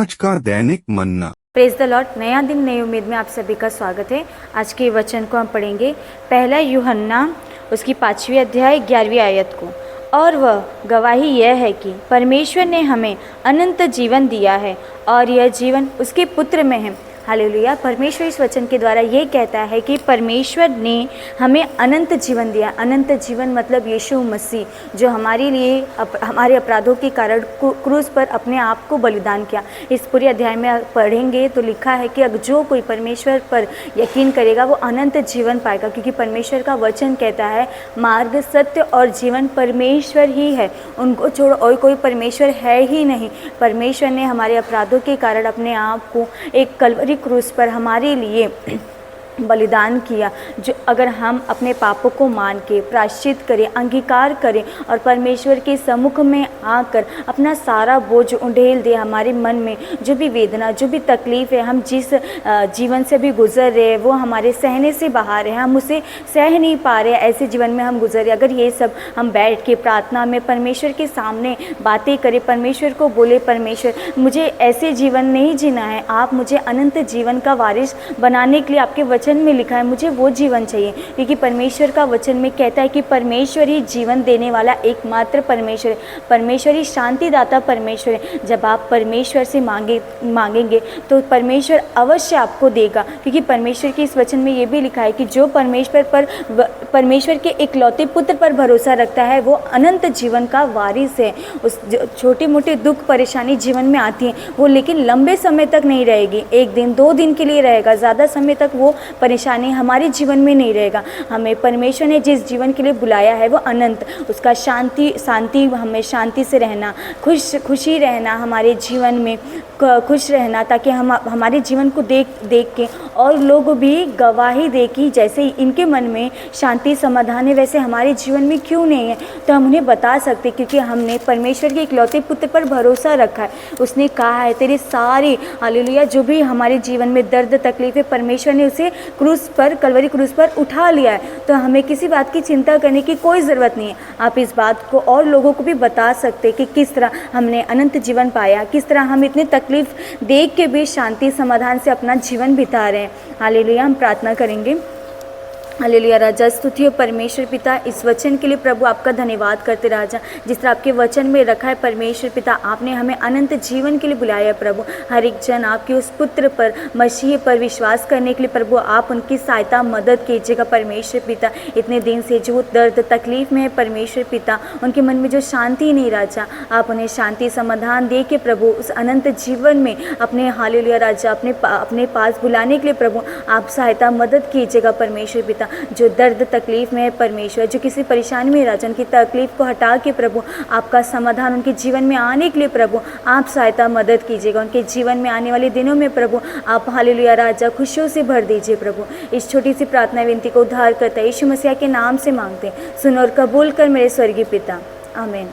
आज का दैनिक मन्ना। Praise the Lord. नया दिन नई उम्मीद में आप सभी का स्वागत है। आज के वचन को हम पढ़ेंगे पहला यूहन्ना उसकी 5वीं अध्याय 11वीं आयत को। और वह गवाही यह है कि परमेश्वर ने हमें अनंत जीवन दिया है और यह जीवन उसके पुत्र में है। हालेलुया। परमेश्वर इस वचन के द्वारा ये कहता है कि परमेश्वर ने हमें अनंत जीवन दिया। अनंत जीवन मतलब यीशु मसीह जो हमारे लिए हमारे अपराधों के कारण क्रूस पर अपने आप को बलिदान किया। इस पूरे अध्याय में पढ़ेंगे तो लिखा है कि अगर जो कोई परमेश्वर पर यकीन करेगा वो अनंत जीवन पाएगा, क्योंकि परमेश्वर का वचन कहता है मार्ग सत्य और जीवन परमेश्वर ही है, उनको छोड़ और कोई परमेश्वर है ही नहीं। परमेश्वर ने हमारे अपराधों के कारण अपने आप को एक कलवरी क्रूस पर हमारे लिए बलिदान किया। जो अगर हम अपने पापों को मान के प्रायश्चित करें, अंगीकार करें और परमेश्वर के सम्मुख में आकर अपना सारा बोझ उंडेल दे, हमारे मन में जो भी वेदना जो भी तकलीफ़ है, हम जिस जीवन से भी गुजर रहे हैं वो हमारे सहने से बाहर है, हम उसे सह नहीं पा रहे, ऐसे जीवन में हम गुजर रहे। अगर ये सब हम बैठ के प्रार्थना में परमेश्वर के सामने बातें करें, परमेश्वर को बोले परमेश्वर मुझे ऐसे जीवन नहीं जीना है, आप मुझे अनंत जीवन का वारिस बनाने के लिए आपके वचन में लिखा है, मुझे वो जीवन चाहिए। क्योंकि परमेश्वर का वचन में कहता है कि परमेश्वर ही जीवन देने वाला एकमात्र परमेश्वर है, परमेश्वर ही शांतिदाता परमेश्वर है। जब आप परमेश्वर से मांगेंगे तो परमेश्वर अवश्य आपको देगा, क्योंकि परमेश्वर के इस वचन में ये भी लिखा है कि जो परमेश्वर के इकलौते पुत्र पर भरोसा रखता है वो अनंत जीवन का वारिस है। उस छोटे मोटे दुख परेशानी जीवन में आती हैं वो लेकिन लंबे समय तक नहीं रहेगी, एक दिन 2 दिन के लिए रहेगा, ज़्यादा समय तक वो परेशानी हमारे जीवन में नहीं रहेगा। हमें परमेश्वर ने जिस जीवन के लिए बुलाया है वो अनंत, उसका शांति हमें शांति से रहना, खुशी रहना, हमारे जीवन में खुश रहना, ताकि हम हमारे जीवन को देख के और लोग भी गवाही दे कि जैसे इनके मन में शांति समाधान है वैसे हमारे जीवन में क्यों नहीं है। तो हम उन्हें बता सकते क्योंकि हमने परमेश्वर के इकलौते पुत्र पर भरोसा रखा है। उसने कहा है तेरे सारे हालेलुया जो भी हमारे जीवन में दर्द तकलीफ है परमेश्वर ने उसे क्रूस पर कलवरी क्रूस पर उठा लिया है। तो हमें किसी बात की चिंता करने की कोई ज़रूरत नहीं है। आप इस बात को और लोगों को भी बता सकते कि किस तरह हमने अनंत जीवन पाया, किस तरह हम इतने तकलीफ देख के भी शांति समाधान से अपना जीवन बिता रहे हैं। हालेलुया। हम प्रार्थना करेंगे। हालेलुया। राजा स्तुति हो परमेश्वर पिता, इस वचन के लिए प्रभु आपका धन्यवाद करते राजा, जिस तरह आपके वचन में रखा है परमेश्वर पिता आपने हमें अनंत जीवन के लिए बुलाया है प्रभु। हर एक जन आपके उस पुत्र पर मसीह पर विश्वास करने के लिए प्रभु आप उनकी सहायता मदद कीजिएगा परमेश्वर पिता। इतने दिन से जो दर्द तकलीफ में है परमेश्वर पिता, उनके मन में जो शांति नहीं राजा, आप उन्हें शांति समाधान दे के प्रभु उस अनंत जीवन में अपने हालेलुया राजा अपने पास बुलाने के लिए प्रभु आप सहायता मदद कीजिएगा परमेश्वर पिता। जो दर्द तकलीफ में है परमेश्वर, जो किसी परेशानी में राजा, उनकी तकलीफ को हटा के प्रभु आपका समाधान उनके जीवन में आने के लिए प्रभु आप सहायता मदद कीजिएगा। उनके जीवन में आने वाले दिनों में प्रभु आप हालेलुया राजा खुशियों से भर दीजिए प्रभु। इस छोटी सी प्रार्थना विनती को उद्धार करता है यीशु मसीह के नाम से मांगते हैं, सुन और कबूल कर मेरे स्वर्गीय पिता, आमीन।